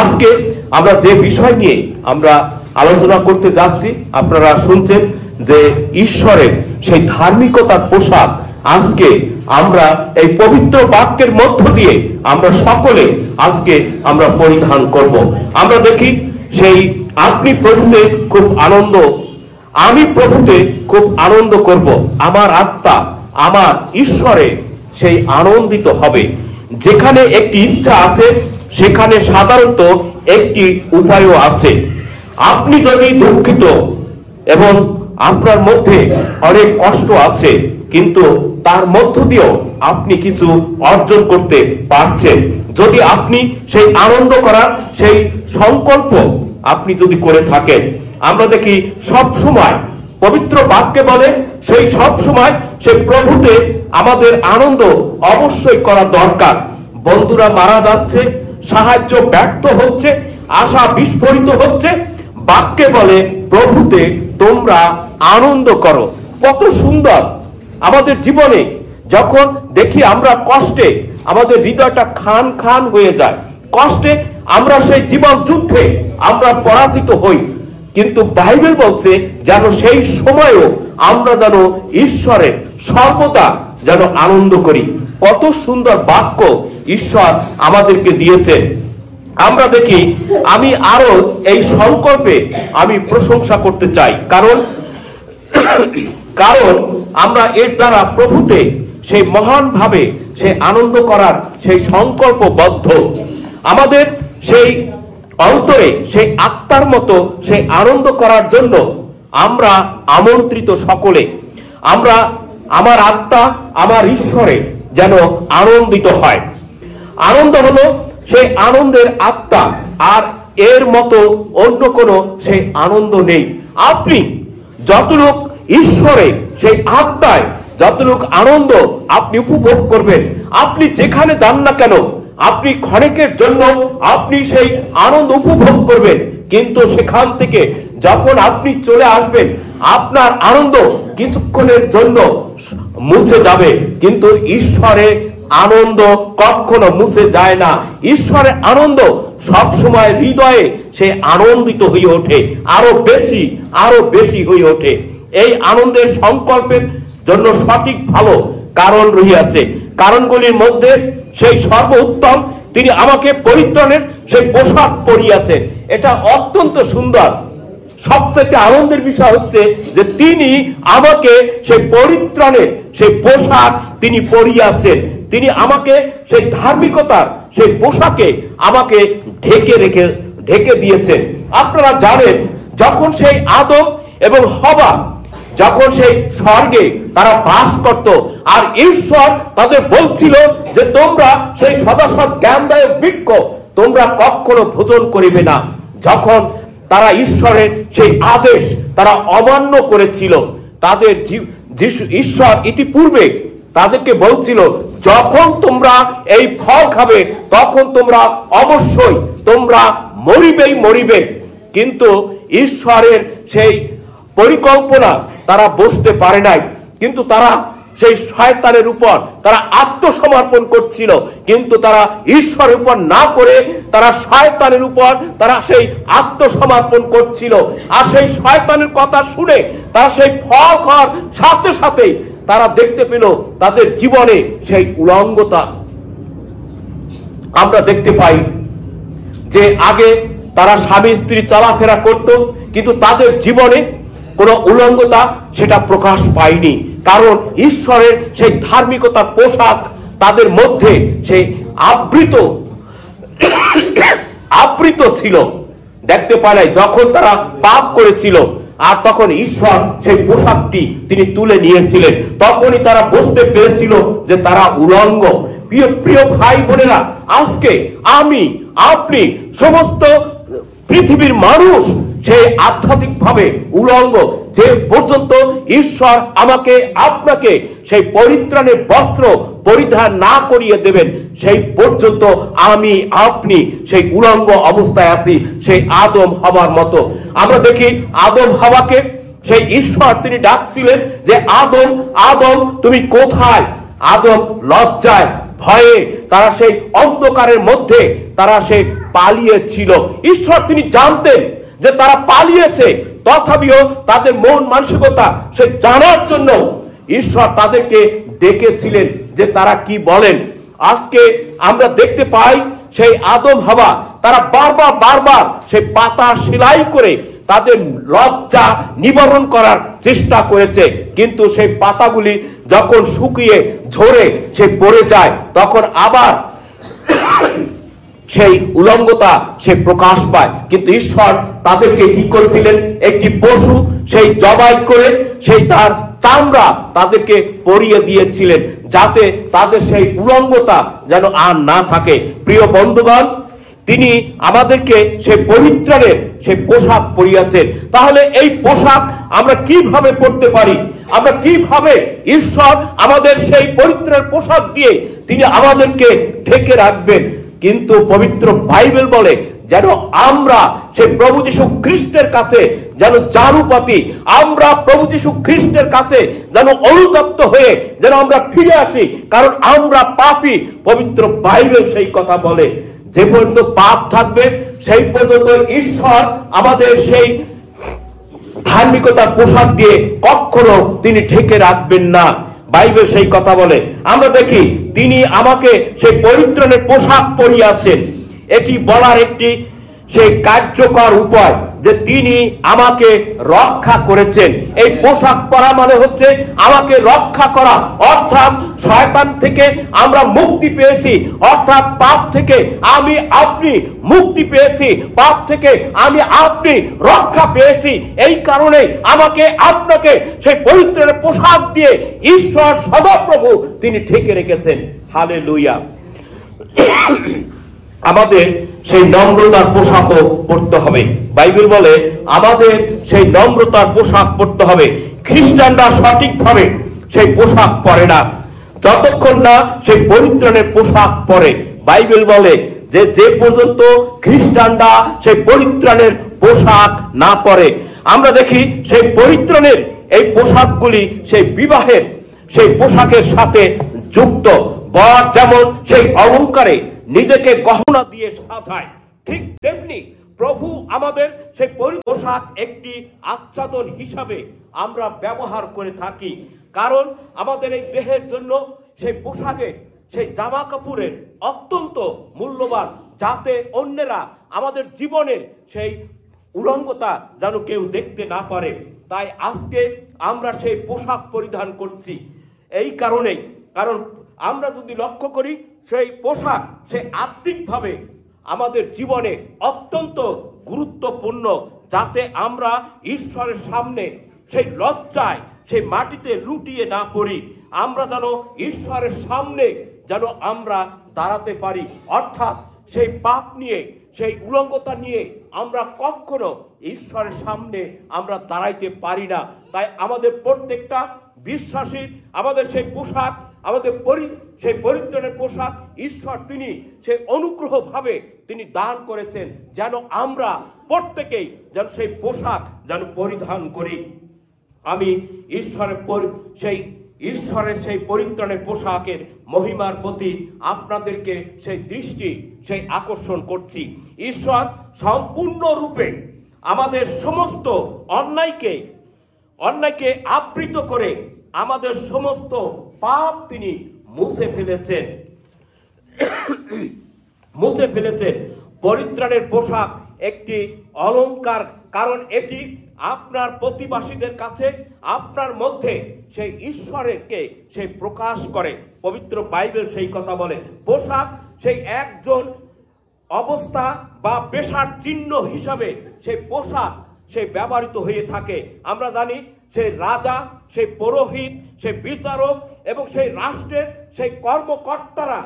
আজকে আমরা যে বিষয় নিয়ে আমরা আলোচনা করতে যাচ্ছি, আপনারা শুনছেন যে ঈশ্বরের সেই ধার্মিকতার পোশাক আজকে আমরা এই পবিত্র বাক্যের মধ্য দিয়ে আমরা সকলে আজকে আমরা পরিধান করব। আমরা দেখি সেই আপনি প্রভুতে খুব আনন্দ, আমি প্রভুতে খুব আনন্দ করব, আমার আত্মা আমার ঈশ্বরে সেই আনন্দিত হবে। যেখানে একটি ইচ্ছা আছে সেখানে সাধারণত একটি উপায়ও আছে। আপনি যদি দুঃখিত এবং আপনার মধ্যে অনেক কষ্ট আছে, কিন্তু তার মধ্য দিয়েও আপনি কিছু অর্জন করতে পারছেন, যদি আপনি সেই আনন্দ করার সেই সংকল্প আপনি যদি করে থাকেন। আমরা দেখি সব সময় পবিত্র বাক্যে বলে সেই সব সময় সেই প্রভুতে আমাদের আনন্দ অবশ্যই করা দরকার। বন্ধুরা মারা যাচ্ছে, সাহায্য ব্যর্থ হচ্ছে, আশা বিস্ফোরিত হচ্ছে, বাক্যে বলে প্রভুতে তোমরা আনন্দ করো। কত সুন্দর আমাদের জীবনে যখন দেখি আমরা কষ্টে আমাদের হৃদয়টা খান খান হয়ে যায়, কষ্টে আমরা সেই জীবন যুদ্ধে আমরা পরাজিত হই, কিন্তু বাইবেল বলছে যেন সেই সময়ও আমরা যেন ঈশ্বরের সর্বদা যেন আনন্দ করি। কত সুন্দর বাক্য ঈশ্বর আমাদেরকে দিয়েছেন। আমরা দেখি, আমি আরো এই সংকল্পে আমি প্রশংসা করতে চাই, কারণ আমরা এর দ্বারা প্রভুতে সেই মহান ভাবে সেই আনন্দ করার সেই সংকল্পবদ্ধ। আমাদের সেই অন্তরে সেই আত্মার মতো সেই আনন্দ করার জন্য আমরা আমন্ত্রিত সকলে। আমরা আমার আত্মা আমার ঈশ্বরে যেন আনন্দিত হয়। আনন্দ হলো সেই আনন্দের আত্মা, আর এর মতো অন্য কোনো সেই আনন্দ নেই। আপনি যতটুক ঈশ্বরে সেই আত্মায় যতটুক আনন্দ আপনি উপভোগ করবেন, আপনি যেখানে যান না কেন আপনি ক্ষণিকের জন্য আপনি সেই আনন্দ উপভোগ করবেন, কিন্তু সেখান থেকে যখন আপনি চলে আসবেন আপনার আনন্দ কিছুক্ষণের জন্য মুছে যাবে, কিন্তু ঈশ্বরের আনন্দ কখনো মুছে যায় না। ঈশ্বরের আনন্দ সব সময় হৃদয়ে সে আনন্দিত হয়ে ওঠে, আরো বেশি হয়ে ওঠে। এই আনন্দের সংকল্পের জন্য সঠিক ভালো কারণ রহিয়াছে। কারণগুলির মধ্যে সেই সর্বোত্তম, তিনি আমাকে পরিত্রাণের সেই পোশাক পরিয়াছেন। এটা অত্যন্ত সুন্দর। সবচেয়ে আনন্দের বিষয় হচ্ছে যে তিনি আমাকে সেই পরিত্রাণের সেই পোশাক তিনি পরিয়াছেন। তিনি আমাকে সেই ধার্মিকতার সেই পোশাকে আমাকে ঢেকে দিয়েছেন। আপনারা জানেন, যখন সেই আদম এবং হওয়া যখন সেই স্বর্গে তারা বাস করত, আর ঈশ্বর তাদের বলছিল যে তোমরা সেই সদাসৎ জ্ঞানদায়ক বৃক্ষ তোমরা কখনো ভোজন করিবে না। যখন তারা ঈশ্বরের সেই আদেশ তারা অমান্য করেছিল, তাদের ঈশ্বর ইতিপূর্বে তাদেরকে বলছিল যখন তোমরা এই ফল খাবে তখন তোমরা অবশ্যই তোমরা মরিবে। কিন্তু ঈশ্বরের সেই পরিকল্পনা তারা বুঝতে পারে নাই, কিন্তু তারা সেই শয়তানের উপর তারা আত্মসমর্পণ করছিল, কিন্তু তারা ঈশ্বরের উপর না করে তারা শয়তানের উপর তারা সেই আত্মসমর্পণ করছিল। আর সেই শয়তানের কথা শুনে তারা সেই ফল খাওয়ার সাথে সাথে তারা দেখতে পেল তাদের জীবনে সেই উলঙ্গতা। আমরা দেখতে পাই যে আগে তারা স্বামী স্ত্রী চলাফেরা করত, কিন্তু তাদের জীবনে কোনো উলঙ্গতা সেটা প্রকাশ পায়নি, কারণ ঈশ্বরের সেই ধার্মিকতার পোশাক তাদের মধ্যে সেই আবৃত ছিল। দেখতে পায় যখন তারা পাপ করেছিল, আর তখন ঈশ্বর সেই পোশাকটি তিনি তুলে নিয়েছিলেন, তখনই তারা বুঝতে পেরেছিল যে তারা উলঙ্গ। প্রিয় ভাই বোনেরা, আজকে আমি আপনি সমস্ত পৃথিবীর মানুষ সেই আধ্যাত্মিক ভাবে উলঙ্গ। যে পর্যন্ত ঈশ্বর আমাকে আপনাকে সেই পরিত্রাণের বস্ত্র পরিধান না করিয়ে দেবেন, সেই পর্যন্ত আমি আপনি সেই উলঙ্গ অবস্থায় আছি, সেই আদম হওয়ার মতো। আমরা দেখি আদম হাওয়াকে সেই ঈশ্বর তিনি ডাকছিলেন যে আদম আদম তুমি কোথায়। আদম লজ্জায় ভয়ে তারা সেই অন্ধকারের মধ্যে তারা সেই পালিয়েছিল। ঈশ্বর তিনি জানতেন যে তারা পালিয়েছে, তথাপিও তাদের মন মানসিকতা সে জানার জন্য ঈশ্বর তাদেরকে ডেকেছিলেন যে তারা কি বলেন। আজকে আমরা দেখতে পাই সেই আদম হাওয়া তারা বারবার সেই পাতা সেলাই করে তাদের লজ্জা নিবারণ করার চেষ্টা করেছে, কিন্তু সেই পাতাগুলি যখন শুকিয়ে ঝরে সে পড়ে যায়, তখন আবার সেই উলঙ্গতা সে প্রকাশ পায়। কিন্তু ঈশ্বর তাদেরকে কি করেছিলেন, একটি পশু সেই জবাই করে সেই তার চামড়া তাদেরকে পরিয়ে দিয়েছিলেন, যাতে তাদের সেই উলঙ্গতা যেন আর না থাকে। প্রিয় বন্ধুগণ, তিনি আমাদেরকে সেই পরিত্রাণের সেই পোশাক পরিয়েছেন। তাহলে এই পোশাক আমরা কিভাবে পরতে পারি? আমরা কিভাবে ঈশ্বর আমাদের সেই পরিত্রাণের পোশাক দিয়ে তিনি আমাদেরকে ঢেকে রাখবেন? কিন্তু পবিত্র বাইবেল বলে যেন আমরা সেই প্রভু যীশু খ্রিস্টের কাছে যেন জানুপাতি, আমরা প্রভু যীশু খ্রিস্টের কাছে যেন অনুতপ্ত হয়ে যেন আমরা ফিরে আসি, কারণ আমরা পাপী। পবিত্র বাইবেল সেই কথা বলে, যে পর্যন্ত পাপ থাকবে সেই পর্যন্ত ঈশ্বর আমাদের সেই ধার্মিকতার পোশাক দিয়ে কখনো তিনি ঢেকে রাখবেন না। বাইবেল সেই কথা বলে। আমরা দেখি তিনি আমাকে সেই পরিত্রাণের পোশাক পরিয়েছেন। এটি বলার একটি সেই কার্যকর উপায় যে তিনি আমাকে রক্ষা করেছেন। এই পোশাক পরা মানে হচ্ছে আমাকে রক্ষা করা, অর্থাৎ শয়তান থেকে আমরা মুক্তি পেয়েছি, অর্থাৎ পাপ থেকে আমি আপনি মুক্তি পেয়েছি, পাপ থেকে আমি আপনি রক্ষা পেয়েছি। এই কারণে আমাকে আপনাকে সেই পরিত্রাণের পোশাক দিয়ে ঈশ্বর সদাপ্রভু তিনি ঢেকে রেখেছেন। হালেলুয়া। আমাদের সেই নম্রতার পোশাকও পরতে হবে। বাইবেল বলে আমাদের সেই নম্রতার পোশাক পরতে হবে। খ্রিস্টানরা সঠিকভাবে সেই পোশাক পরে না যতক্ষণ না সেই পরিত্রাণের পোশাক পরে। বাইবেল বলে যে যে পর্যন্ত খ্রিস্টানরা সেই পরিত্রাণের পোশাক না পরে। আমরা দেখি সেই পরিত্রাণের এই পোশাকগুলি সেই বিবাহের সেই পোশাকের সাথে যুক্ত। বর যেমন সেই অলংকারে নিজেকে গহনা দিয়ে সাজায়, ঠিক তেমনি প্রভু আমাদের সেই পোশাক একটি আচ্ছাদন হিসাবে আমরা ব্যবহার করে থাকি। কারণ আমাদের এই দেহের জন্য সেই পোশাকে সেই জামা কাপড়ের অত্যন্ত মূল্যবান, যাতে অন্যেরা আমাদের জীবনের সেই উলঙ্গতা যেন কেউ দেখতে না পারে। তাই আজকে আমরা সেই পোশাক পরিধান করছি এই কারণেই, কারণ আমরা যদি লক্ষ্য করি সেই পোশাক সে আত্মিকভাবে আমাদের জীবনে অত্যন্ত গুরুত্বপূর্ণ, যাতে আমরা ঈশ্বরের সামনে সেই লজ্জায় সেই মাটিতে লুটিয়ে না পড়ি। আমরা যেন ঈশ্বরের সামনে যেন আমরা দাঁড়াতে পারি, অর্থাৎ সেই পাপ নিয়ে সেই উলঙ্গতা নিয়ে আমরা কখনো ঈশ্বরের সামনে আমরা দাঁড়াইতে পারি না। তাই আমাদের প্রত্যেকটা বিশ্বাসী আমাদের সেই পোশাক, আমাদের সেই পরিত্রাণের পোশাক ঈশ্বর তিনি সেই অনুগ্রহ ভাবে তিনি দান করেছেন, যেন আমরা প্রত্যেকেই যেন সেই পোশাক যেন পরিধান করি। আমি ঈশ্বরের সেই পরিত্রাণের পোশাকের মহিমার প্রতি আপনাদেরকে সেই দৃষ্টি সেই আকর্ষণ করছি। ঈশ্বর সম্পূর্ণরূপে আমাদের সমস্ত অন্যায়কে আবৃত করে আমাদের সমস্ত পাপ তিনি মুছে ফেলেছেন। পরিত্রাণের পোশাক একটি অলংকার, কারণ এটি আপনার প্রতিবাসীদের কাছে আপনার মধ্যে সেই ঈশ্বরকে সেই প্রকাশ করে। পবিত্র বাইবেল সেই কথা বলে পোশাক সেই একজন অবস্থা বা পেশার চিহ্ন হিসাবে সেই পোশাক সেই ব্যবহৃত হয়ে থাকে। আমরা জানি সেই রাজা, সেই পুরোহিত, সেই বিচারক এবং সেই রাষ্ট্রের সেই কর্মকর্তারা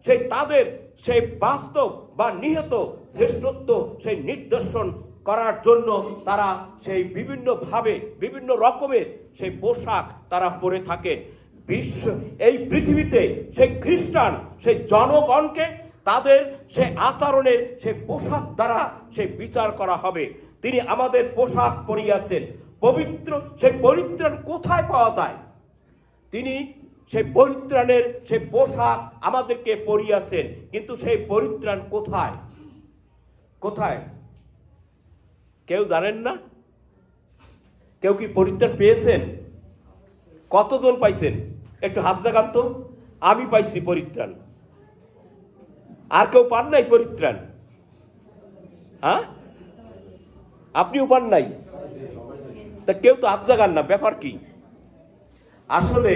সেই তাদের সেই বাস্তব বা নিহত শ্রেষ্ঠত্ব সেই নিদর্শন করার জন্য তারা সেই বিভিন্নভাবে বিভিন্ন রকমের সেই পোশাক তারা পরে থাকে। এই পৃথিবীতে সেই খ্রিস্টান সেই জনগণকে তাদের সেই আচরণের সেই পোশাক দ্বারা সেই বিচার করা হবে। তিনি আমাদের পোশাক পরিয়েছেন। সেই পরিত্রাণ কোথায় পাওয়া যায়? তিনি সেই পরিত্রাণের সেই পোশাক আমাদেরকে পরিয়েছেন, কিন্তু সেই পরিত্রাণ কোথায়? কোথায়? কেউ জানেন না? কেউ কি পরিত্রাণ পেয়েছেন? কতজন পাইছেন? একটু হাত দেখান তো। আমি পাইছি পরিত্রাণ। আর কেউ পান নাই পরিত্রাণ? হ্যাঁ, আপনিও পান নাই? তা কেউ তো হাত দেখান না, ব্যাপার কি? আসলে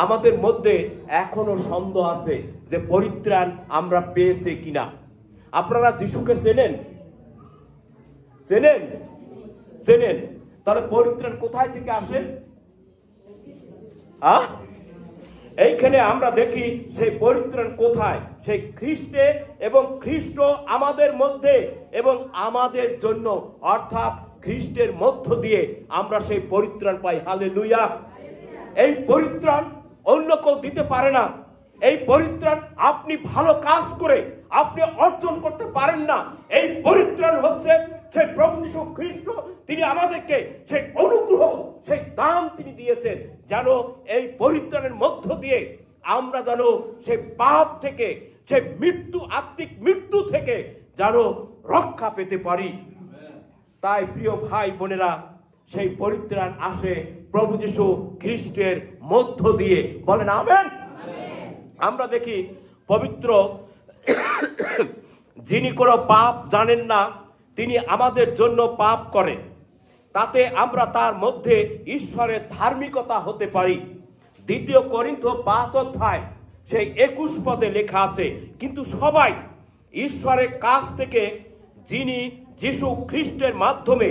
আমাদের মধ্যে এখনো সন্দেহ আছে যে পরিত্রাণ আমরা পেয়েছি কিনা। আপনারা যিশুকে চেনেন? চেনেন? চেনেন? তাহলে পরিত্রাণ কোথায় থেকে আসে? এইখানে আমরা দেখি সেই পরিত্রাণ কোথায়? সেই খ্রিস্টে, এবং খ্রিস্ট আমাদের মধ্যে এবং আমাদের জন্য, অর্থাৎ খ্রিস্টের মধ্য দিয়ে আমরা সেই পরিত্রাণ পাই। হালেলুয়া! এই পরিত্রাণ অন্য কেউ দিতে পারে না। এই পরিত্রাণ আপনি ভালো কাজ করে আপনি অর্জন করতে পারেন না। এই পরিত্রাণ হচ্ছে সেই প্রভু যীশু খ্রিস্ট, তিনি আমাদেরকে সেই অনুগ্রহ, সেই দান তিনি দিয়েছেন, যেন এই পরিত্রাণের মধ্য দিয়ে আমরা যেন সেই পাপ থেকে, সেই মৃত্যু, আত্মিক মৃত্যু থেকে যেন রক্ষা পেতে পারি। তাই প্রিয় ভাই বোনেরা, সেই পরিত্রাণ আসে প্রভু যীশু খ্রিস্টের মধ্য দিয়ে। বলেন আমেন। আমরা দেখি পবিত্র, যিনি কোনো পাপ জানেন না তিনি আমাদের জন্য পাপ করেন, তাতে আমরা তার মধ্যে ঈশ্বরের ধার্মিকতা হতে পারি। 2 করিন্থী 5 অধ্যায় সেই 21 পদে লেখা আছে, কিন্তু সবাই ঈশ্বরের কাছ থেকে, যিনি যীশু খ্রিস্টের মাধ্যমে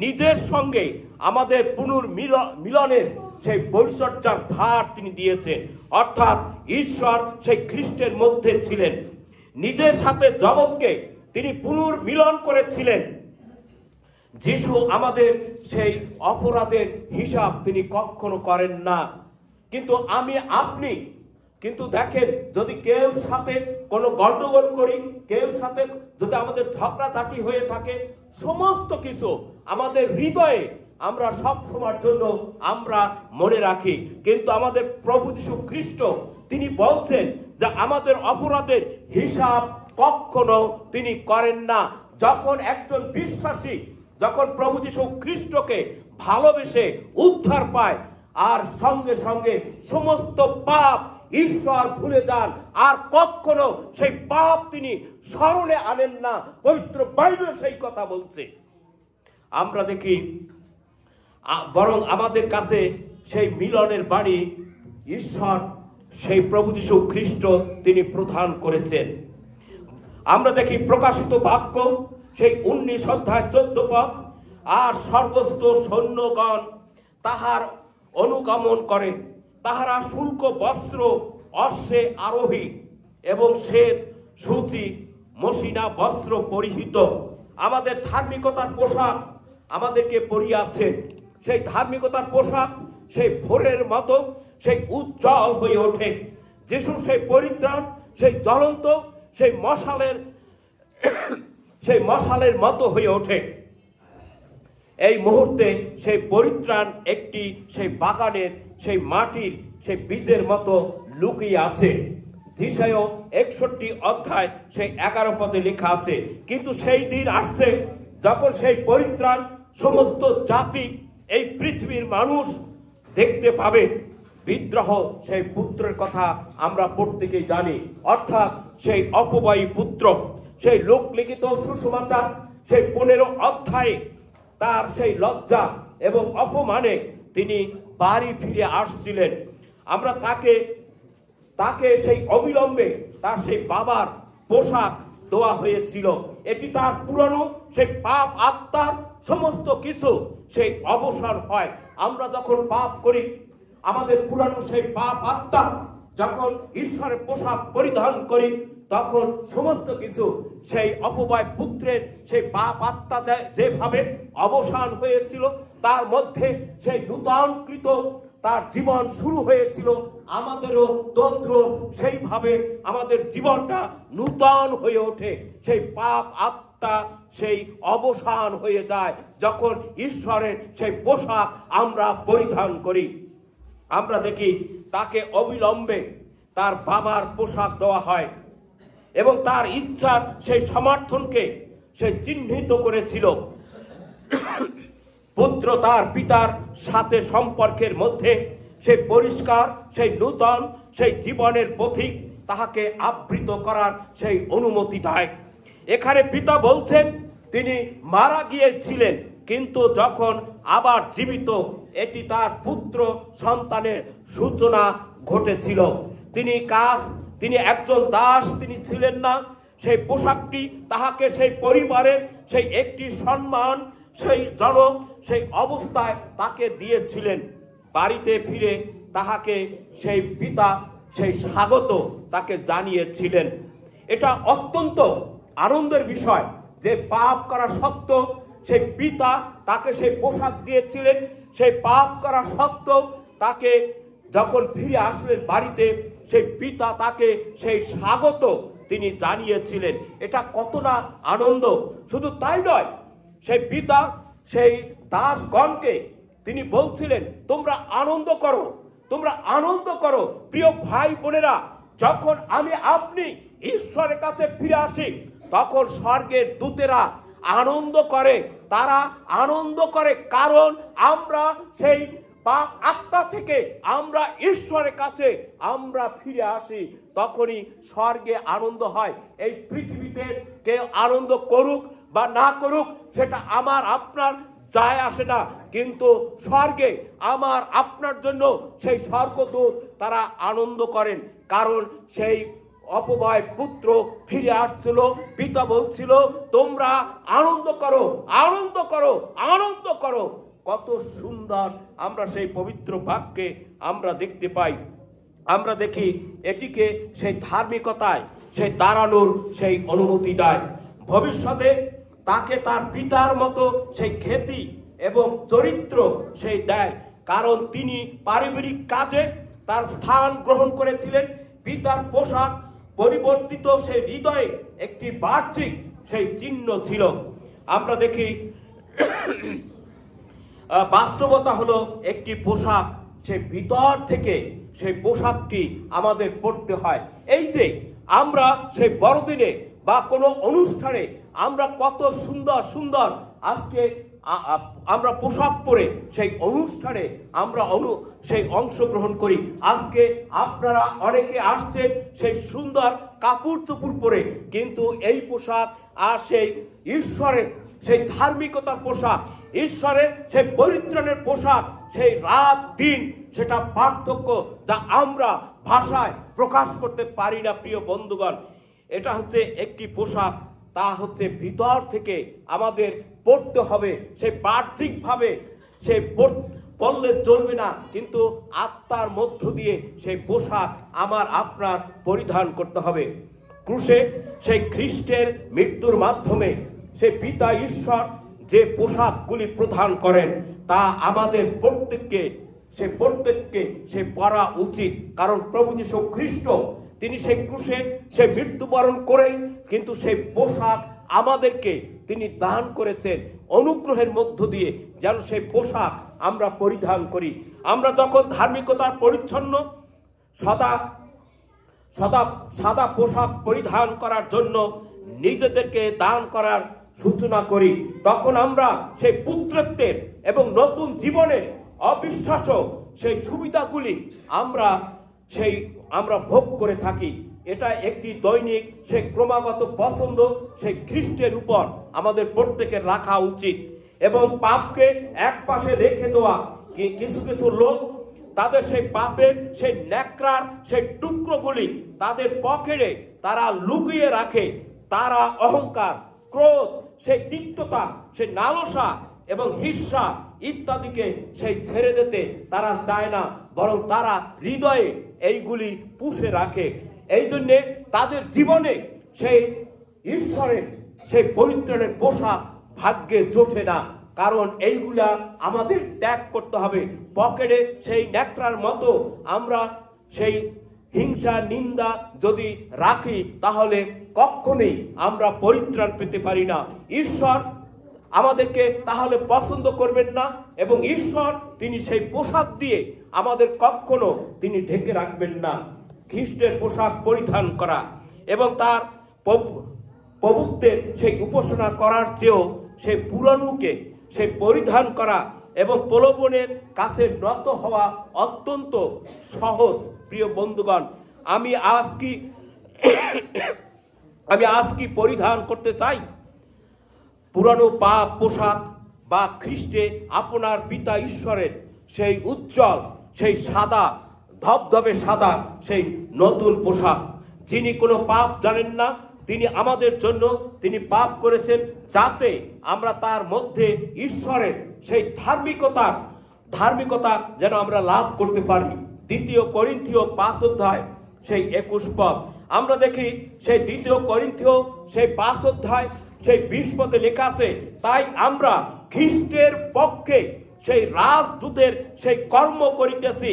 নিজের সঙ্গে আমাদের পুনর্মিলনের সেই পরিচর্যার ভার তিনি দিয়েছেন। অর্থাৎ ঈশ্বর সেই খ্রিস্টের মধ্যে ছিলেন, নিজের সাথে জগৎকে তিনি পুনর্মিলন করেছিলেন। যিশু আমাদের সেই অপরাধের হিসাব তিনি কখনো করেন না। কিন্তু আমি আপনি, কিন্তু দেখেন, যদি কেউ সাথে কোনো গন্ডগোল করি, কেউ সাথে যদি আমাদের ঝগড়াঝাটি হয়ে থাকে, সমস্ত কিছু আমাদের হৃদয়ে আমরা সব সময়ের জন্য আমরা মনে রাখি। কিন্তু আমাদের প্রভু যীশু খ্রিস্ট তিনি বলছেন যে আমাদের অপরাধের হিসাব কখনো তিনি করেন না। যখন একজন বিশ্বাসী, যখন প্রভু যীশু খ্রিস্টকে ভালোবেসে উদ্ধার পায়, আর সঙ্গে সঙ্গে সমস্ত পাপ ঈশ্বর ভুলে যান, আর কখনো সেই পাপ তিনি স্মরণে আনেন না। পবিত্র বাইবেল সেই কথা বলছে। আমরা দেখি বরং আমাদের কাছে সেই মিলনের বাণী ঈশ্বর, সেই প্রভু যীশু খ্রিস্ট তিনি প্রদান করেছেন। আমরা দেখি প্রকাশিত বাক্য সেই 19 অধ্যায় 14 পদ, আর সর্বস্ত সৈন্যগণ তাহার অনুগমন করে, তাহারা শুল্ক বস্ত্র অশ্বে আরোহী এবং শ্বেত সূচি মসিনা বস্ত্র পরিহিত। আমাদের ধার্মিকতার পোশাক আমাদেরকে পরিয়াছে। সেই ধার্মিকতার পোশাক সেই ভোরের মতো সেই উজ্জ্বল হয়ে ওঠে। যিশু সেই পরিত্রাণ, সেই জ্বলন্ত সেই মশালের মতো হয়ে ওঠে। এই মুহূর্তে সেই পরিত্রাণ একটি সেই বাগানের সেই মাটির সেই বীজের মতো লুকিয়ে আছে। যিশায় 61 অধ্যায় সেই 11 পদে লেখা আছে, কিন্তু সেই দিন আসছে যখন সেই পরিত্রাণ সমস্ত জাতি, এই পৃথিবীর মানুষ দেখতে পাবে। বিদ্রোহ সেই পুত্রের কথা আমরা প্রত্যেকেই জানি, অর্থাৎ সেই অপবায়ী পুত্র। সেই লোকলিখিত সুসমাচার সেই 15 অধ্যায়ে তার সেই লজ্জা এবং অপমানে তিনি বাড়ি ফিরে আসছিলেন। আমরা তাকে সেই অবিলম্বে তার সেই বাবার পোশাক দেওয়া হয়েছিল। এটি তার পুরানো সেই পাপ আত্মার সমস্ত কিছু সেই অবসর হয়। আমরা যখন পাপ করি, আমাদের পুরানো সেই পাপ আত্মা যখন ঈশ্বরের পোশাক পরিধান করি, তখন সমস্ত কিছু সেই অপবায় পুত্রের সেই পাপ আত্মা যেভাবে অবসান হয়েছিল, তার মধ্যে সেই নূতনকৃত তার জীবন শুরু হয়েছিল, আমাদেরও তদ্রূপ সেইভাবে আমাদের জীবনটা নূতন হয়ে ওঠে। সেই পাপ আত্মা সেই অবসান হয়ে যায় যখন ঈশ্বরের সেই পোশাক আমরা পরিধান করি। আমরা দেখি তাকে অবিলম্বে তার বাবার পোশাক দেওয়া হয় এবং তার ইচ্ছার সেই সমর্থনকে সে চিহ্নিত করেছিল। পুত্র তার পিতার সাথে সম্পর্কের মধ্যে সেই পরিষ্কার, সেই নূতন, সেই জীবনের পথিক তাহাকে আবৃত করার সেই অনুমতি দেয়। এখানে পিতা বলছেন তিনি মারা গিয়েছিলেন, কিন্তু যখন আবার জীবিত, এটি তার পুত্র সন্তানের সূচনা ঘটেছিল। তিনি একজন দাস তিনি ছিলেন না। সেই পোশাকটি তাহাকে সেই পরিবারের সেই একটি সম্মান, সেই জনক, সেই অবস্থায় তাকে দিয়েছিলেন। বাড়িতে ফিরে তাহাকে সেই পিতা সেই স্বাগত তাকে জানিয়েছিলেন। এটা অত্যন্ত আনন্দের বিষয় যে পাপ করা সত্ত্বেও সেই পিতা তাকে সেই পোশাক দিয়েছিলেন। সেই পাপ করা সত্ত্বেও তাকে যখন ফিরে আসলেন বাড়িতে, সেই পিতা তাকে সেই স্বাগত তিনি জানিয়েছিলেন। এটা কত না আনন্দ! শুধু তাই নয়, সেই পিতা সেই দাসগণকে তিনি বলছিলেন তোমরা আনন্দ করো, তোমরা আনন্দ করো। প্রিয় ভাই বোনেরা, যখন আপনি ঈশ্বরের কাছে ফিরে আসি, তখন স্বর্গের দূতেরা আনন্দ করে। তারা আনন্দ করে, কারণ আমরা সেই পাপ আত্মা থেকে আমরা ঈশ্বরের কাছে আমরা ফিরে আসি। তখনই স্বর্গে আনন্দ হয়। এই পৃথিবীতে কেউ আনন্দ করুক বা না করুক, সেটা আমার আপনার যায় আসে না, কিন্তু স্বর্গে আমার আপনার জন্য সেই স্বর্গদূত তারা আনন্দ করেন। কারণ সেই অপবায় পুত্র ফিরে আসছিল। পিতা বলছিল তোমরা আনন্দ করো, আনন্দ করো, আনন্দ করো। কত সুন্দর আমরা সেই পবিত্র বাক্যে আমরা দেখতে পাই। আমরা দেখি এটিকে সেই ধার্মিকতায় সেই দাঁড়ানোর সেই অনুমতি দেয়। ভবিষ্যতে তাকে তার পিতার মতো সেই খ্যাতি এবং চরিত্র সেই দেয়, কারণ তিনি পারিবারিক কাজে তার স্থান গ্রহণ করেছিলেন। পিতার পোশাক পরিবর্তিত সেই হৃদয়ে একটি বাহ্যিক সেই চিহ্ন ছিল। আমরা দেখি বাস্তবতা হলো একটি পোশাক, সেই ভিতর থেকে সেই পোশাকটি আমাদের পরতে হয়। এই যে আমরা সেই বড়দিনে বা কোনো অনুষ্ঠানে আমরা কত সুন্দর সুন্দর আজকে আমরা পোশাক পরে সেই অনুষ্ঠানে আমরা সেই অংশগ্রহণ করি। আজকে আপনারা অনেকে আসছেন সেই সুন্দর কাপড় চোপড় পরে, কিন্তু এই পোশাক আর সেই ঈশ্বরের সেই ধার্মিকতার পোশাক, ঈশ্বরের সেই পরিত্রাণের পোশাক, সেই রাত দিন সেটা পার্থক্য যা আমরা ভাষায় প্রকাশ করতে পারি না। প্রিয় বন্ধুগণ, এটা হচ্ছে একটি পোশাক, তা হচ্ছে ভিতর থেকে আমাদের পড়তে হবে। সেই বাহ্যিকভাবে সেই পড়লে চলবে না, কিন্তু আত্মার মধ্য দিয়ে সেই পোশাক আমার আপনার পরিধান করতে হবে। ক্রুশে সেই খ্রিস্টের মৃত্যুর মাধ্যমে সেই পিতা ঈশ্বর যে পোশাকগুলি প্রদান করেন, তা আমাদের প্রত্যেককে সে পরা উচিত। কারণ প্রভু যীশু খ্রিস্ট তিনি সেই ক্রুশে সে মৃত্যুবরণ করেই কিন্তু সেই পোশাক আমাদেরকে তিনি দান করেছেন অনুগ্রহের মধ্য দিয়ে, যেন সেই পোশাক আমরা পরিধান করি। আমরা যখন ধার্মিকতার পরিচ্ছন্ন সাদা পোশাক পরিধান করার জন্য নিজেদেরকে দান করার সূচনা করি, তখন আমরা সেই পুত্রত্বের এবং নতুন জীবনের অবিশ্বাস্য সেই সুবিধাগুলি আমরা ভোগ করে থাকি। এটা একটি দৈনিক সেই ক্রমাগত পছন্দ সেই খ্রিস্টের উপর আমাদের প্রত্যেকের রাখা উচিত, এবং পাপকে এক পাশে রেখে দেওয়া। কিছু কিছু লোক তাদের সেই পাপের সেই ন্যাকড়ার সেই টুকরোগুলি তাদের পকেটে তারা লুকিয়ে রাখে। তারা অহংকার, ক্রোধ, সেই তিক্ততা, সেই লালসা এবং হিংসা ইত্যাদিকে সেই ছেড়ে দিতে তারা চায় না, বরং তারা হৃদয়ে এইগুলি পুষে রাখে। এই জন্যে তাদের জীবনে সেই ঈশ্বরের সেই পরিত্রাণের পোশাক ভাগ্যে জোটে না, কারণ এইগুলা আমাদের ত্যাগ করতে হবে। পকেটে সেই ন্যাকড়ার মতো আমরা সেই হিংসা নিন্দা যদি রাখি, তাহলে কখনোই আমরা পরিত্রাণ পেতে পারি না। ঈশ্বর আমাদেরকে তাহলে পছন্দ করবেন না, এবং ঈশ্বর তিনি সেই পোশাক দিয়ে আমাদের কখনো তিনি ঢেকে রাখবেন না। খ্রিস্টের পোশাক পরিধান করা এবং তার প্রভুত্বের সেই উপাসনা করার চেয়েও সেই পুরাণুকে সেই পরিধান করা এবং প্রলোভনের কাছে নত হওয়া অত্যন্ত সহজ। প্রিয় বন্ধুগণ, আমি আজ কি পরিধান করতে চাই? পুরানো পাপ পোশাক বা খ্রিস্টে আপনার পিতা ঈশ্বরের সেই উজ্জ্বল, সেই সাদা, ধবধবে সাদা সেই নতুন পোশাক? যিনি কোনো পাপ জানেন না, তিনি আমাদের জন্য তিনি পাপ করেছেন, যাতে আমরা তার মধ্যে ঈশ্বরের সেই ধার্মিকতা যেন আমরা লাভ করতে পারি। 2 করিন্থীয় 5 অধ্যায় সেই 21 পদ আমরা দেখি। সেই 2 করিন্থীয় সেই 5 অধ্যায় সেই 20 পদে লেখা আছে, তাই আমরা খ্রিস্টের পক্ষে সেই রাজদূতের সেই কর্ম করিতেছি।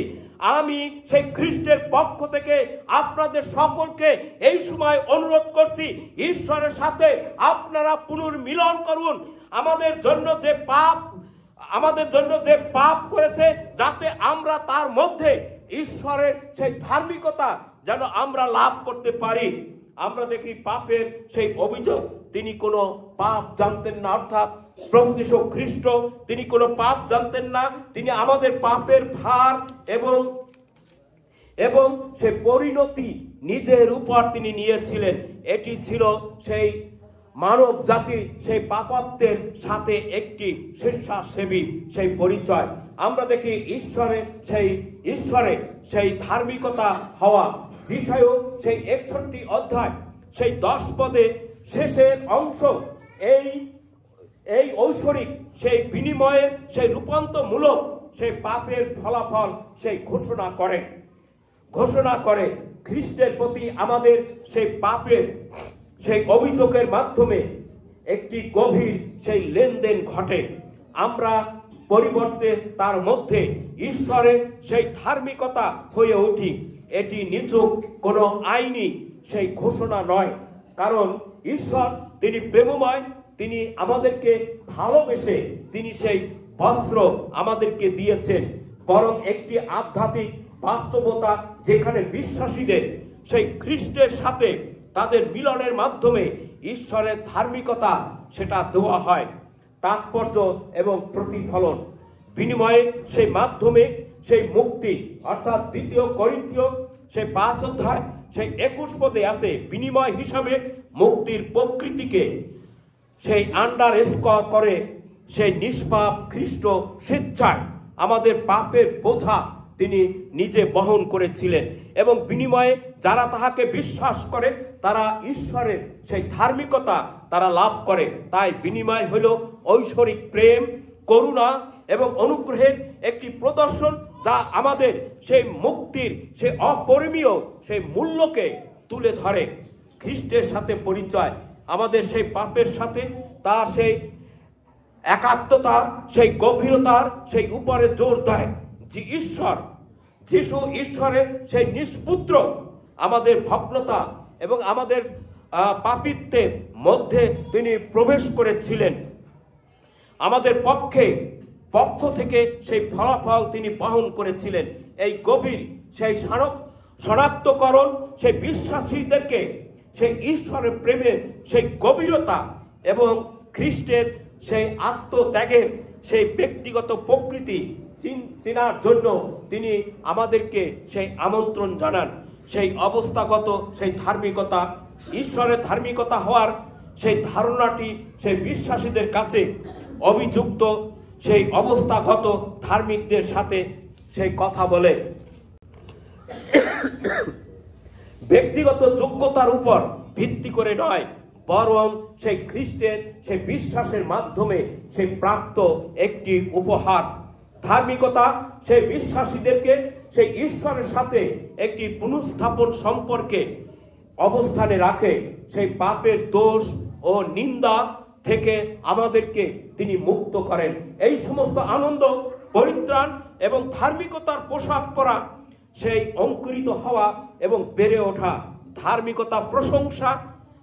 আমি সেই খ্রিস্টের পক্ষ থেকে আপনাদের সকলকে এই সময় অনুরোধ করছি, ঈশ্বরের সাথে আপনারা পুনর্মিলন করুন। আমাদের জন্য যে পাপ করেছে, যাতে আমরা তার মধ্যে ঈশ্বরের সেই ধার্মিকতা যেন আমরা লাভ করতে পারি। আমরা দেখি পাপের সেই অভিযোগ, তিনি কোনো পাপ জানতেন না, অর্থাৎ প্রভু যীশু খ্রিস্ট তিনি কোনো পাপ জানতেন না। তিনি আমাদের পাপের ভার এবং সে পরিণতি নিজের উপর তিনি নিয়েছিলেন। এটি ছিল সেই মানব জাতির সেই পাপত্বের সাথে একটি স্বেচ্ছাসেবী সেই পরিচয়। আমরা দেখি ঈশ্বরের সেই ধার্মিকতা হওয়া যিশায় সেই 61 অধ্যায় সেই 10 পদে শেষের অংশ এই ঐশ্বরিক সেই বিনিময়ের সেই রূপান্তরমূলক সেই পাপের ফলাফল সেই ঘোষণা করে খ্রিস্টের প্রতি আমাদের সেই পাপের সেই অভিযোগের মাধ্যমে একটি গভীর সেই লেনদেন ঘটে। আমরা পরিবর্তে তার মধ্যে ঈশ্বরের সেই ধার্মিকতা হয়ে উঠি। এটি নিছক কোনো আইনি সেই ঘোষণা নয়, কারণ ঈশ্বর তিনি প্রেমময়, তিনি আমাদেরকে ভালোবেসে তিনি সেই বস্ত্র আমাদেরকে দিয়েছেন, বরং একটি আধ্যাত্মিক বাস্তবতা, যেখানে বিশ্বাসীদের সেই খ্রিস্টের সাথে তাদের মিলনের মাধ্যমে ঈশ্বরের ধার্মিকতা সেটা দেওয়া হয়। তাৎপর্য এবং প্রতিফলন বিনিময়ে সেই মাধ্যমে সেই মুক্তি, অর্থাৎ 2 করিন্থীয় সেই 5 অধ্যায় সেই 21 পদে আছে, বিনিময় হিসাবে মুক্তির প্রকৃতিকে সেই আন্ডারস্কোর করে সেই নিষ্পাপ খ্রিস্ট স্বেচ্ছায় আমাদের পাপের বোঝা তিনি নিজে বহন করেছিলেন, এবং বিনিময়ে যারা তাহাকে বিশ্বাস করে তারা ঈশ্বরের সেই ধার্মিকতা তারা লাভ করে। তাই বিনিময় হল ঐশ্বরিক প্রেম, করুণা এবং অনুগ্রহের একটি প্রদর্শন, যা আমাদের সেই মুক্তির সেই অপরিমেয় সেই মূল্যকে তুলে ধরে। খ্রিস্টের সাথে পরিচয় আমাদের সেই পাপের সাথে তার সেই একাত্মতার সেই গভীরতার সেই উপরে জোর দেয়। যে যিশু ঈশ্বরের সেই নিষ্পুত্র আমাদের ভগ্নতা এবং আমাদের পাপিত্বের মধ্যে তিনি প্রবেশ করেছিলেন, আমাদের পক্ষ থেকে সেই ফলাফল তিনি বহন করেছিলেন। এই গভীর সেই শনাক্তকরণ সেই বিশ্বাসীদেরকে সেই ঈশ্বরের প্রেমের সেই গভীরতা এবং খ্রিস্টের সেই আত্মত্যাগের সেই ব্যক্তিগত প্রকৃতি চেনার জন্য তিনি আমাদেরকে সেই আমন্ত্রণ জানান। সেই অবস্থাগত সেই ধার্মিকতা, ঈশ্বরের ধার্মিকতা হওয়ার সেই ধারণাটি সেই বিশ্বাসীদের কাছে অভিযুক্ত সেই অবস্থাগত ধার্মিকদের সাথে সেই কথা বলে। ব্যক্তিগত যোগ্যতার উপর ভিত্তি করে নয়, বরং সেই খ্রিস্টের সেই বিশ্বাসের মাধ্যমে সেই প্রাপ্ত একটি উপহার। ধার্মিকতা সেই বিশ্বাসীদেরকে সেই ঈশ্বরের সাথে একটি পুনঃস্থাপন সম্পর্কে অবস্থানে রাখে। সেই পাপের দোষ ও নিন্দা থেকে আমাদেরকে তিনি মুক্ত করেন। এই সমস্ত আনন্দ, পরিত্রাণ এবং ধার্মিকতার পোশাক পরা, সেই অঙ্কুরিত হওয়া এবং বেড়ে ওঠা, ধার্মিকতা প্রশংসা,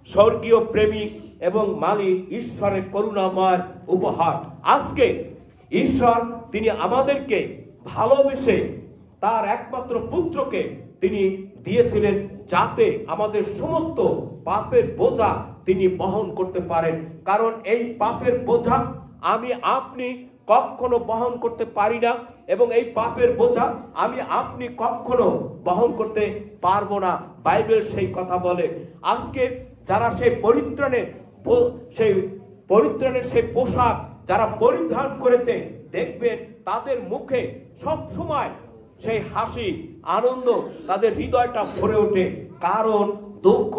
স্বর্গীয় প্রেমিক এবং মালিক ঈশ্বরের করুণাময় উপহার। আজকে ঈশ্বর তিনি আমাদেরকে ভালোবেসে তার একমাত্র পুত্রকে তিনি দিয়েছিলেন, যাতে আমাদের সমস্ত পাপের বোঝা তিনি বহন করতে পারেন। কারণ এই পাপের বোঝা আমি আপনি কখনো বহন করতে পারি না, এবং এই পাপের বোঝা আমি আপনি কখনো বহন করতে পারবো না। বাইবেল সেই কথা বলে। আজকে যারা সেই পরিত্রাণের সেই পোশাক যারা পরিধান করেছে, দেখবেন তাদের মুখে সব সময় সেই হাসি, আনন্দ, তাদের হৃদয়টা ভরে ওঠে। কারণ দুঃখ,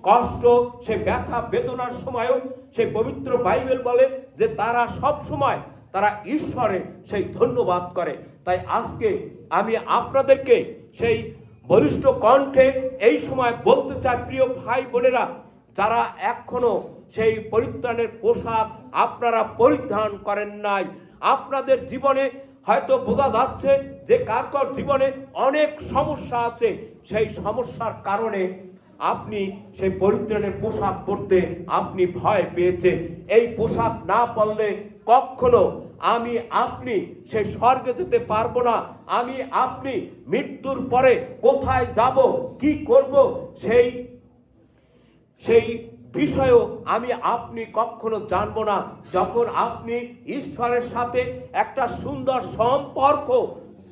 কষ্ট, সেই ব্যথা বেদনার সময়ও সেই পবিত্র বাইবেল বলে যে তারা সব সময় তারা ঈশ্বরে সেই ধন্যবাদ করে। তাই আজকে আমি আপনাদেরকে সেই বলিষ্ঠ কণ্ঠে এই সময় বলতে চাই, প্রিয় ভাই বোনেরা, যারা এখনো সেই পরিত্রাণের পোশাক আপনারা পরিধান করেন নাই, আপনাদের জীবনে হয়তো বোঝা যাচ্ছে যে কার জীবনে অনেক সমস্যা আছে। সেই সমস্যার কারণে আপনি সেই পরিত্রাণের পোশাক পরতে আপনি ভয় পেয়েছেন। এই পোশাক না পরলে কখনো আমি আপনি সেই স্বর্গে যেতে পারবো না। আমি আপনি মৃত্যুর পরে কোথায় যাব, কি করব, সেই বিষয়েও আমি আপনি কখনো জানবো না। যখন আপনি ঈশ্বরের সাথে একটা সুন্দর সম্পর্ক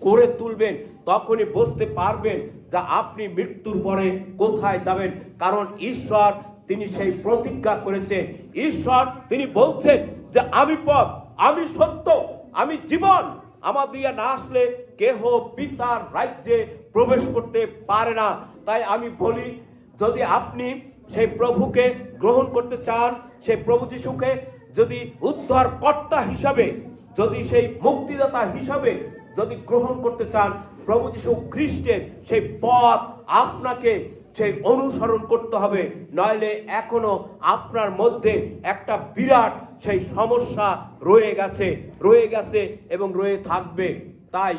করে তুলবেন, তখনই বুঝতে পারবেন যে আপনি মৃত্যুর পরে কোথায় যাবেন। কারণ ঈশ্বর তিনি সেই প্রতিজ্ঞা করেছেন। ঈশ্বর তিনি বলছেন যে আমি পথ, আমি সত্য, আমি জীবন, আমার দিয়ে না আসলে কেহ পিতার রাজ্যে প্রবেশ করতে পারে না। তাই আমি বলি, যদি আপনি সেই প্রভুকে গ্রহণ করতে চান, সেই প্রভু যিশুকে যদি উদ্ধারকর্তা হিসাবে, যদি সেই মুক্তিদাতা হিসাবে যদি গ্রহণ করতে চান, প্রভু যিশু খ্রিস্টের সেই পথ আপনাকে সেই অনুসরণ করতে হবে। নইলে এখনো আপনার মধ্যে একটা বিরাট সেই সমস্যা রয়ে গেছে এবং রয়ে থাকবে। তাই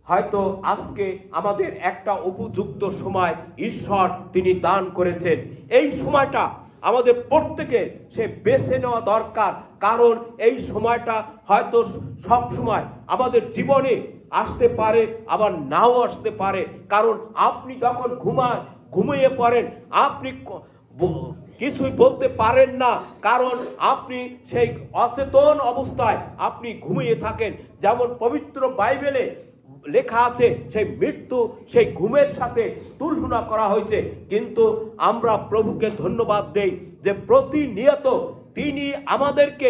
হয়তো আজকে আমাদের একটা উপযুক্ত সময় ঈশ্বর তিনি দান করেছেন। এই সময়টা আমাদের প্রত্যেকের সে বেছে নেওয়া দরকার। কারণ এই সময়টা হয়তো সব সময় আমাদের জীবনে আসতে পারে, আবার নাও আসতে পারে। কারণ আপনি যখন ঘুমিয়ে পড়েন, আপনি কিছুই বলতে পারেন না, কারণ আপনি সেই অচেতন অবস্থায় আপনি ঘুমিয়ে থাকেন। যেমন পবিত্র বাইবেলে লেখা আছে, সেই মৃত্যু সেই ঘুমের সাথে তুলনা করা হয়েছে। কিন্তু আমরা প্রভুকে ধন্যবাদ দেই যে প্রতিনিয়ত তিনি আমাদেরকে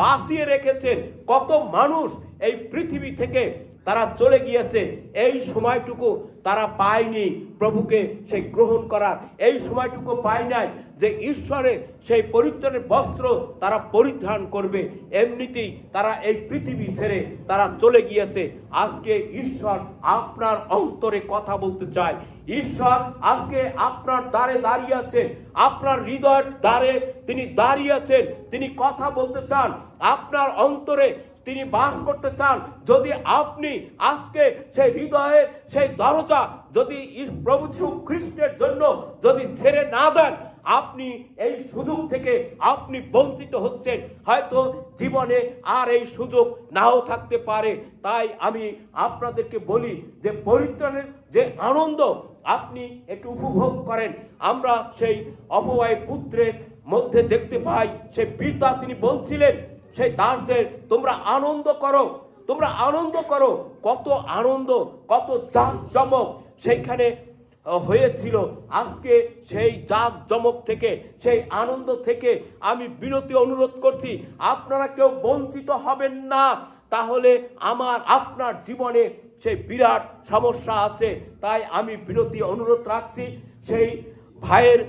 বাঁচিয়ে রেখেছেন। কত মানুষ এই পৃথিবী থেকে তারা চলে গিয়েছে, এই সময়টুকু তারা পায়নি প্রভুকে সেই গ্রহণ করার, এই সময়টুকু পায় নাই যে ঈশ্বরের সেই পরিত্রাণের বস্ত্র তারা পরিধান করবে। এমনিতেই তারা এই পৃথিবী ছেড়ে তারা চলে গিয়েছে। আজকে ঈশ্বর আপনার অন্তরে কথা বলতে চায়। ঈশ্বর আজকে আপনার দ্বারে দাঁড়িয়ে আছেন, আপনার হৃদয়ের দ্বারে তিনি দাঁড়িয়ে আছেন। তিনি কথা বলতে চান, আপনার অন্তরে তিনি বাস করতে চান। যদি আপনি আজকে সেই হৃদয়ের সেই দরজা যদি প্রভু যীশু খ্রিস্টের জন্য যদি ছেড়ে না দেন, আপনি এই সুযোগ থেকে আপনি বঞ্চিত হচ্ছেন। হয়তো জীবনে আর এই সুযোগ নাও থাকতে পারে। তাই আমি আপনাদেরকে বলি যে পরিত্রাণের যে আনন্দ আপনি একটু উপভোগ করেন। আমরা সেই অপবায় পুত্রের মধ্যে দেখতে পাই, সেই পিতা তিনি বলছিলেন সেই দাসদের, তোমরা আনন্দ করো, তোমরা আনন্দ করো। কত আনন্দ, কত জাঁকজমক সেইখানে হয়েছিল। আজকে সেই জাঁকজমক থেকে, সেই আনন্দ থেকে আমি বিনতি অনুরোধ করছি, আপনারা কেউ বঞ্চিত হবেন না। তাহলে আপনার জীবনে সেই বিরাট সমস্যা আছে। তাই আমি বিনতি অনুরোধ রাখছি, সেই ভাইয়ের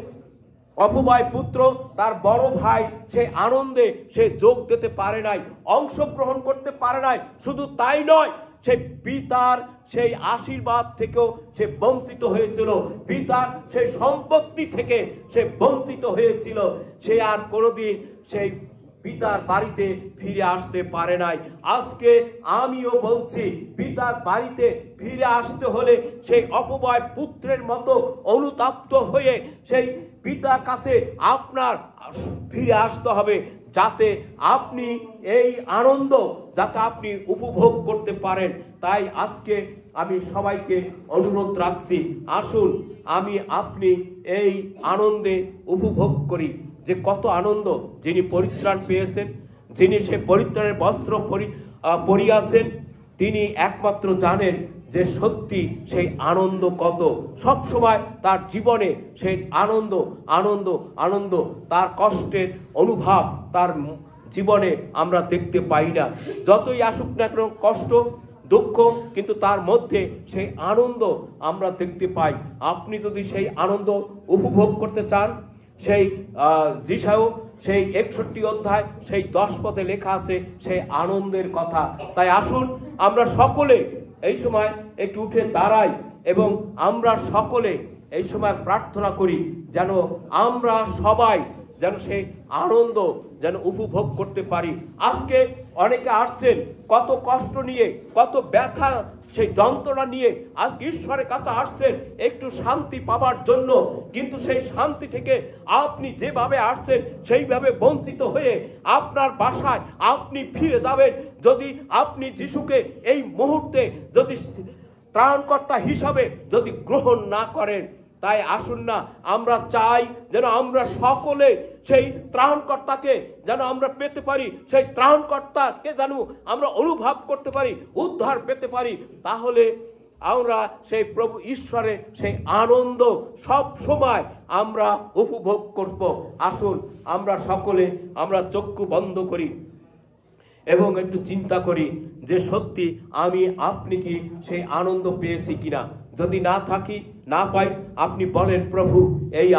অপবায় পুত্র তার বড় ভাই সেই আনন্দে সে যোগ দিতে পারে নাই, অংশগ্রহণ করতে পারে নাই। শুধু তাই নয়, সেই পিতার সেই আশীর্বাদ থেকেও সে বঞ্চিত হয়েছিল, পিতার সেই সম্পত্তি থেকে সে বঞ্চিত হয়েছিল। সে আর কোনোদিন সেই পিতার বাড়িতে ফিরে আসতে পারে নাই। আজকে আমিও বলছি, পিতার বাড়িতে ফিরে আসতে হলে সেই অপবায় পুত্রের মতো অনুতপ্ত হয়ে সেই পিতার কাছে আপনার ফিরে আসতে হবে, যাতে আপনি এই আনন্দ যাতে আপনি উপভোগ করতে পারেন। তাই আজকে আমি সবাইকে অনুরোধ রাখছি, আসুন আমি আপনি এই আনন্দে উপভোগ করি। যে কত আনন্দ, যিনি পরিত্রাণ পেয়েছেন, যিনি সে পরিত্রাণের বস্ত্র পরিয়াছেন, তিনি একমাত্র জানেন যে সত্যি সেই আনন্দ কত। সব সময় তার জীবনে সেই আনন্দ আনন্দ আনন্দ, তার কষ্টের অনুভব তার জীবনে আমরা দেখতে পাই না। যতই আসুক না কেন কষ্ট দুঃখ, কিন্তু তার মধ্যে সেই আনন্দ আমরা দেখতে পাই। আপনি যদি সেই আনন্দ উপভোগ করতে চান, সেই যিশাও সেই 61 অধ্যায় সেই 10 পদে লেখা আছে সেই আনন্দের কথা। তাই আসুন আমরা সকলে এই সময় একটু উঠে দাঁড়াই এবং আমরা সকলে এই সময় প্রার্থনা করি যেন আমরা সবাই যেন সেই আনন্দ যেন উপভোগ করতে পারি। আজকে অনেকে আসছেন কত কষ্ট নিয়ে, কত ব্যথা, সেই যন্ত্রণা নিয়ে আজকে ঈশ্বরের কাছে আসছেন একটু শান্তি পাবার জন্য, কিন্তু সেই শান্তি থেকে আপনি যেভাবে আসছেন সেইভাবে বঞ্চিত হয়ে আপনার বাসায় আপনি ফিরে যাবেন যদি আপনি যিশুকে এই মুহূর্তে যদি ত্রাণকর্তা হিসাবে যদি গ্রহণ না করেন। তাই আসুন না, আমরা চাই যেন আমরা সকলে সেই ত্রাণকর্তাকে যেন আমরা পেতে পারি, সেই ত্রাণকর্তাকে যেন আমরা অনুভব করতে পারি, উদ্ধার পেতে পারি। তাহলে আমরা সেই প্রভু ঈশ্বরের সেই আনন্দ সব সময় আমরা উপভোগ করব। আসুন আমরা সকলে আমরা চক্ষু বন্ধ করি এবং একটু চিন্তা করি যে সত্যি আমি আপনি কি সেই আনন্দ পেয়েছি কিনা। যদি না থাকি, না পাই, আপনি বলেন, প্রভু এই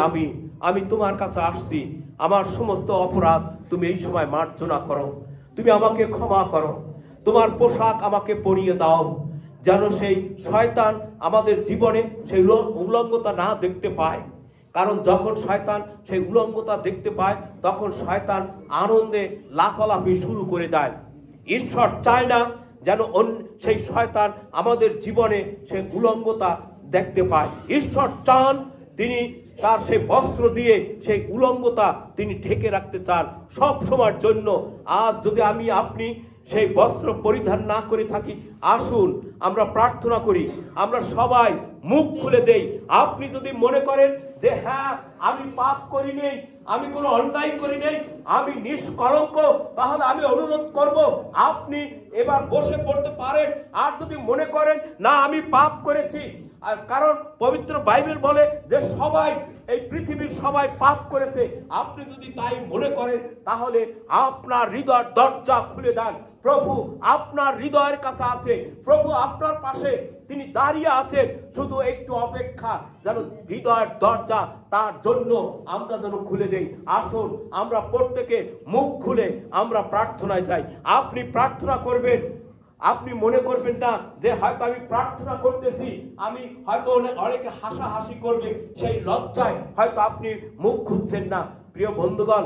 আমি তোমার কাছে আসছি, আমার সমস্ত অপরাধ তুমি এই সময় মার্জনা করো, তুমি আমাকে ক্ষমা করো, তোমার পোশাক আমাকে পরিয়ে দাও, যেন সেই শয়তান আমাদের জীবনে সেই উলঙ্গতা না দেখতে পায়। কারণ যখন শয়তান সেই উলঙ্গতা দেখতে পায় তখন শয়তান আনন্দে লাফালাফি শুরু করে দেয়। ঈশ্বর চায় না যেন সেই শয়তান আমাদের জীবনে সেই উলঙ্গতা দেখতে পায়। ঈশ্বর চান তিনি তার সেই বস্ত্র দিয়ে সেই উলঙ্গতা তিনি ঢেকে রাখতে চান সব সময়ের জন্য। আজ যদি আমি আপনি সেই বস্ত্র পরিধান না করে থাকি, আসুন আমরা প্রার্থনা করি, আমরা সবাই মুখ খুলে দেই। আপনি যদি মনে করেন যে হ্যাঁ আমি পাপ করি নেই, আমি কোনো অন্যায় করি নেই, আমি নিষ্কলঙ্ক, তাহলে আমি অনুরোধ করব আপনি এবার বসে পড়তে পারেন। আর যদি মনে করেন না আমি পাপ করেছি, আর কারণ পবিত্র বাইবেল বলে যে সবাই এই পৃথিবীর সবাই পাপ করেছে, আপনি যদি তাই মনে করেন তাহলে আপনার হৃদয়ের দরজা খুলে দেন। প্রভু আপনার হৃদয়ের কাছে আছে, প্রভু আপনার পাশে তিনি দাঁড়িয়ে আছেন, শুধু একটু অপেক্ষা যেন হৃদয়ের দরজা তার জন্য আমরা যেন খুলে দেই। আসুন আমরা প্রত্যেকে মুখ খুলে আমরা প্রার্থনায় যাই। আপনি প্রার্থনা করবেন, আপনি মনে করবেন না যে হয়তো আমি প্রার্থনা করতেছি, আমি হয়তো অনেকে হাসাহাসি করবে, সেই লজ্জায় হয়তো আপনি মুখ খুলছেন না। প্রিয় বন্ধুগণ,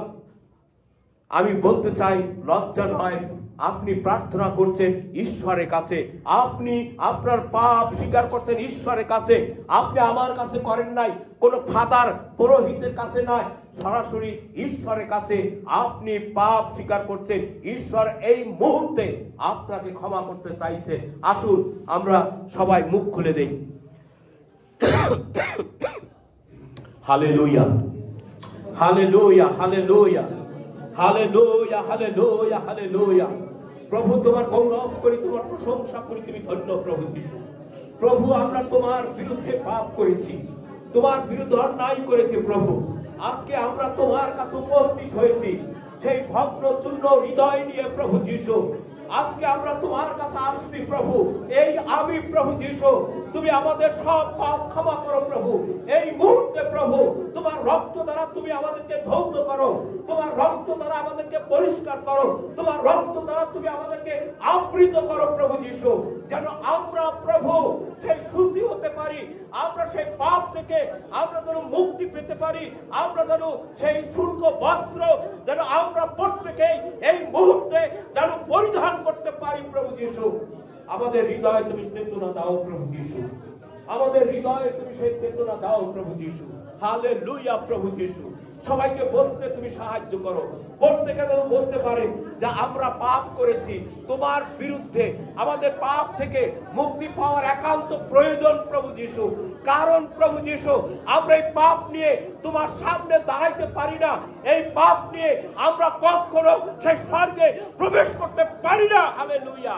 আমি বলতে চাই লজ্জা নয়, আপনি প্রার্থনা করছেন ঈশ্বরের কাছে, আপনি আপনার পাপ স্বীকার করছেন ঈশ্বরের কাছে। আপনি আমার কাছে করেন নাই, কোনো ফাদার পুরোহিতের কাছে নয়, সরাসরি ঈশ্বরের কাছে আপনি পাপ স্বীকার করছেন। ঈশ্বর এই মুহূর্তে আপনাকে ক্ষমা করতে চাইছে। আসুন আমরা সবাই মুখ খুলে দেই। Hallelujah, hallelujah, hallelujah, hallelujah, hallelujah, hallelujah. প্রভু তোমার গৌরব করি, তোমার প্রশংসা করি, তুমি ধন্য প্রভু যিশু। প্রভু আমরা তোমার বিরুদ্ধে পাপ করেছি, তোমার বিরুদ্ধে অন্যায় করেছি। প্রভু আজকে আমরা তোমার কাছে উপস্থিত হয়েছি সেই ভগ্ন চূর্ণ হৃদয় নিয়ে। প্রভু যিশু আজকে আমরা তোমার কাছে আসছি। প্রভু এই আমি প্রভু যিশু, তুমি আমাদের সব পাপ ক্ষমা করো। প্রভু এই মুহূর্তে প্রভু তোমার রক্ত দ্বারা তুমি আমাদেরকে ধৌত করো, তোমার রক্ত দ্বারা আমাদেরকে পরিষ্কার করো, তোমার রক্ত দ্বারা তুমি আমাদেরকে আবৃত করো। প্রভু যিশু যেন আমরা প্রভু সেই শুদ্ধি হতে পারি, আমরা সেই পাপ থেকে আমরা যেন মুক্তি পেতে পারি, আমরা যেন সেই শুল্ক বস্ত্র যেন আমরা প্রত্যেকেই এই মুহূর্তে যেন পরিধান করতে পারি। প্রভু যিশু আমাদের হৃদয়ে তুমি চেতনা দাও। প্রভু যিশু আমাদের হৃদয়ে তুমি সেই চেতনা দাও। প্রভু যিশু হালেলুয়া, প্রভু যিশু সবাইকে বলতে তুমি সাহায্য করো। প্রত্যেকে যেন বুঝতে পারে যে আমরা পাপ করেছি তোমার বিরুদ্ধে, আমাদের পাপ থেকে মুক্তি পাওয়ার একান্ত প্রয়োজন প্রভু যিশু। কারণ প্রভু যিশু আমরা এই পাপ নিয়ে তোমার সামনে দাঁড়াইতে পারি না, এই পাপ নিয়ে আমরা কখনো সেই স্বর্গে প্রবেশ করতে পারি না। হালেলুয়া।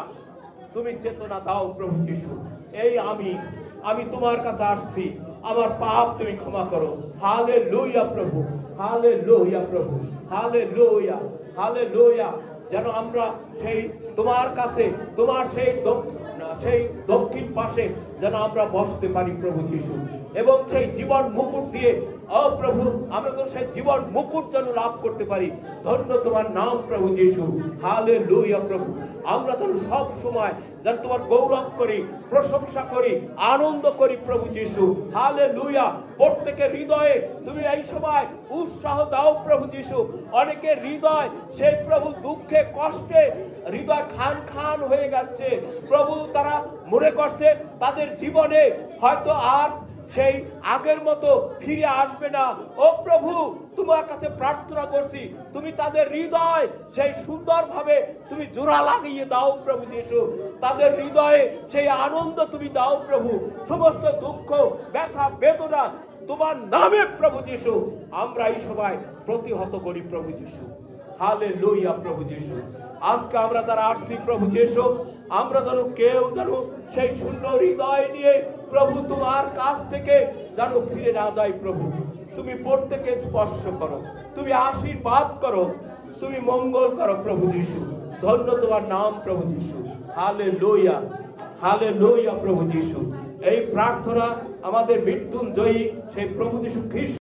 তুমি চেতনা দাও প্রভু যিশু। এই আমি তোমার কাছে আসছি, আমার পাপ তুমি ক্ষমা করো। হালেলুয়া প্রভু, হালেলুয়া প্রভু, হালেলুয়া, হালেলুয়া। যেন আমরা সেই তোমার কাছে, তোমার সেই দক্ষিণ পাশে যেন আমরা বসতে পারি প্রভু যিশু, এবং সেই জীবন মুকুট দিয়ে ও প্রভু আমরা তো সেই জীবন মুকুট যেন লাভ করতে পারি। ধন্য তোমার নাম প্রভু যিশু। হালেলুয়া প্রভু। আমরা যেন সব সময় যেন তোমার গৌরব করি, প্রশংসা করি, আনন্দ করি প্রভু যিশু। হালেলুয়া। প্রত্যেকের হৃদয়ে তুমি এই সময় উৎসাহ দাও প্রভু যিশু। অনেকের হৃদয় সেই প্রভু দুঃখে কষ্টে হৃদয় খান খান হয়ে যাচ্ছে প্রভু। তারা মনে করছে তাদের জীবনে হয়তো আর সেই আগের মতো ফিরে আসবে না। ও প্রভু তোমার কাছে প্রার্থনা করছি, তুমি তাদের হৃদয় সেই সুন্দরভাবে তুমি জোড়া লাগিয়ে দাও প্রভু যিশু। তাদের হৃদয়ে সেই আনন্দ তুমি দাও প্রভু। সমস্ত দুঃখ ব্যথা বেদনা তোমার নামে প্রভু যিশু আমরা এই সবাই প্রতিহত করি প্রভু যিশু। হালেলুয়া প্রভু যিশু। আজকে আমরা যারা আসছি প্রভু যিশু, আমরা যেন কেউ যেন সেই শূন্য হৃদয় নিয়ে প্রভু তোমার কাছ থেকে যেন ফিরে না যাই প্রভু। তুমি প্রত্যেকে স্পর্শ করো, তুমি আশীর্বাদ করো, তুমি মঙ্গল করো প্রভু যিশু। ধন্য তোমার নাম প্রভু যিশু। হালেলুয়া, হালেলুয়া প্রভু যিশু। এই প্রার্থনা আমাদের মৃত্যুঞ্জয়ী সেই প্রভু যিশু খ্রিস্ট